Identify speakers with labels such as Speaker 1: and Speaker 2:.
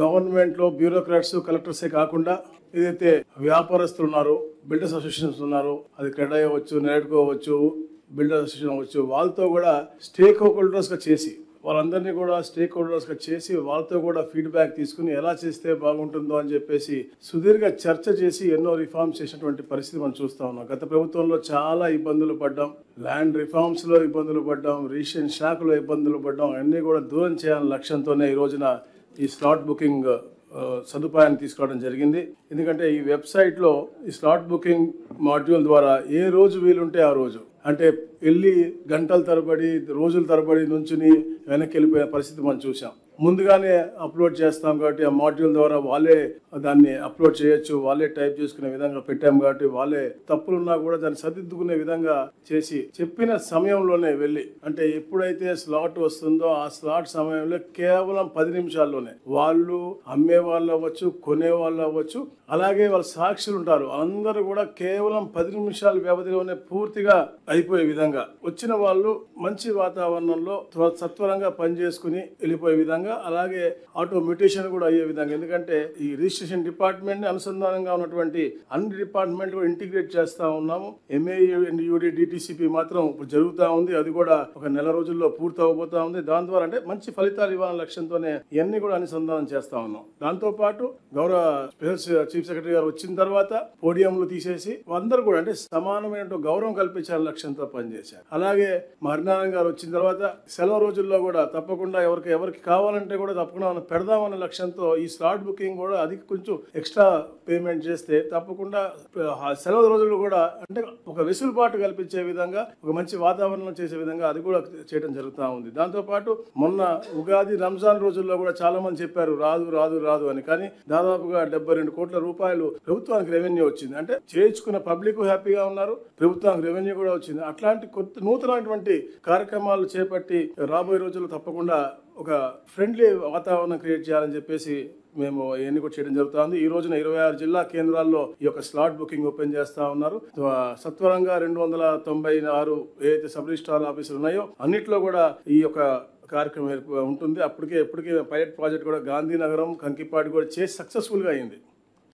Speaker 1: గవర్నమెంట్లో బ్యూరోక్రాట్స్ కలెక్టర్సే కాకుండా ఏదైతే వ్యాపారస్తులు ఉన్నారో బిల్డర్స్ అసోసియేషన్స్ ఉన్నారో అది క్రెడ్ అవ్వచ్చు, నెడ్కో అవ్వచ్చు, బిల్డర్స్ అసోసియేషన్ అవ్వచ్చు, వాళ్ళతో కూడా స్టేక్ హోల్డర్స్గా చేసి వాళ్ళందరినీ కూడా స్టేక్ హోల్డర్స్గా చేసి వాళ్ళతో కూడా ఫీడ్బ్యాక్ తీసుకుని ఎలా చేస్తే బాగుంటుందో అని చెప్పేసి సుదీర్ఘ చర్చ చేసి ఎన్నో రిఫార్మ్స్ చేసినటువంటి పరిస్థితి మనం చూస్తా ఉన్నాం. గత ప్రభుత్వంలో చాలా ఇబ్బందులు పడ్డాం, ల్యాండ్ రిఫార్మ్స్లో ఇబ్బందులు పడ్డాం, రిజిస్ట్రేషన్ శాఖలో ఇబ్బందులు పడ్డాం. అన్నీ కూడా దూరం చేయాలనే లక్ష్యంతోనే ఈ రోజున ఈ స్లాట్ బుకింగ్ సదుపాయాన్ని తీసుకోవడం జరిగింది. ఎందుకంటే ఈ వెబ్సైట్లో ఈ స్లాట్ బుకింగ్ మాడ్యూల్ ద్వారా ఏ రోజు వీలుంటే ఆ రోజు, అంటే వెళ్ళి గంటల తరబడి రోజుల తరబడి నుంచుని వెనక్కి వెళ్ళిపోయే పరిస్థితి మనం చూసాం. ముందుగానే అప్లోడ్ చేస్తాం కాబట్టి ఆ మాడ్యూల్ ద్వారా వాళ్ళే దాన్ని అప్లోడ్ చేయొచ్చు, వాళ్ళే టైప్ చేసుకునే విధంగా పెట్టాం కాబట్టి వాళ్ళే తప్పులున్నా కూడా దాన్ని సరిదిద్దుకునే విధంగా చేసి చెప్పిన సమయంలోనే వెళ్ళి, అంటే ఎప్పుడైతే స్లాట్ వస్తుందో ఆ స్లాట్ సమయంలో కేవలం 10 నిమిషాల్లోనే వాళ్ళు అమ్మే వాళ్ళు అవ్వచ్చు, కొనే వాళ్ళు అవ్వచ్చు, అలాగే వాళ్ళ సాక్షులు ఉంటారు, అందరూ కూడా కేవలం 10 నిమిషాల వ్యవధిలోనే పూర్తిగా అయిపోయే విధంగా వచ్చిన వాళ్ళు మంచి వాతావరణంలో సత్వరంగా పనిచేసుకుని వెళ్ళిపోయే విధంగా, అలాగే ఆటోమేటేషన్ కూడా అయ్యే విధంగా. ఎందుకంటే ఈ రిజిస్ట్రేషన్ డిపార్ట్మెంట్ అనుసంధానంగా ఉన్నటువంటి అన్ని డిపార్ట్మెంట్ కూడా ఇంటిగ్రేట్ చేస్తా ఉన్నాము. MAUD DTCP మాత్రం ఇప్పుడు జరుగుతూ ఉంది, అది కూడా ఒక నెల రోజుల్లో పూర్తి అవబోతా ఉంది. దాని ద్వారా అంటే మంచి ఫలితాలు ఇవ్వాలనే లక్ష్యంతోనే ఇవన్నీ కూడా అనుసంధానం చేస్తా ఉన్నాం. దాంతో పాటు గౌరవ స్పెషల్ చీఫ్ సెక్రటరీ గారు వచ్చిన తర్వాత పోడియంలు తీసేసి అందరూ కూడా అంటే సమానమైన గౌరవం కల్పించాలని లక్ష్యంతో పనిచేశారు. అలాగే హరినారాయణ గారు వచ్చిన తర్వాత సెలవు రోజుల్లో కూడా తప్పకుండా ఎవరికి కావాలంటే కూడా తప్పకుండా మనం పెడదామనే లక్ష్యంతో ఈ స్లాట్ బుకింగ్ కూడా అది కొంచెం ఎక్స్ట్రా పేమెంట్ చేస్తే తప్పకుండా సెలవు రోజులు కూడా అంటే ఒక వెసులుబాటు కల్పించే విధంగా, ఒక మంచి వాతావరణం చేసే విధంగా అది కూడా చేయడం జరుగుతూ ఉంది. దాంతోపాటు మొన్న ఉగాది రంజాన్ రోజుల్లో కూడా చాలా మంది చెప్పారు రాదు రాదు రాదు అని, కానీ దాదాపుగా 72 కోట్ల రూపాయలు ప్రభుత్వానికి రెవెన్యూ వచ్చింది. అంటే చేయించుకున్న పబ్లిక్ హ్యాపీగా ఉన్నారు, ప్రభుత్వానికి రెవెన్యూ కూడా వచ్చింది. అట్లాంటి కొత్త నూతనమైనటువంటి కార్యక్రమాలు చేపట్టి రాబోయే రోజుల్లో తప్పకుండా ఒక ఫ్రెండ్లీ వాతావరణం క్రియేట్ చేయాలని చెప్పేసి మేము ఇవన్నీ కూడా చేయడం జరుగుతుంది. ఈ రోజున 26 జిల్లా కేంద్రాల్లో ఈ యొక్క స్లాట్ బుకింగ్ ఓపెన్ చేస్తా ఉన్నారు. సత్వరంగా 296 ఏదైతే సబ్ రిజిస్ట్రార్ ఆఫీసులు ఉన్నాయో అన్నిట్లో కూడా ఈ యొక్క కార్యక్రమం ఉంటుంది. ఎప్పటికే పైలట్ ప్రాజెక్ట్ కూడా గాంధీనగరం, కంకిపాడు కూడా చేసి సక్సెస్ఫుల్గా అయింది.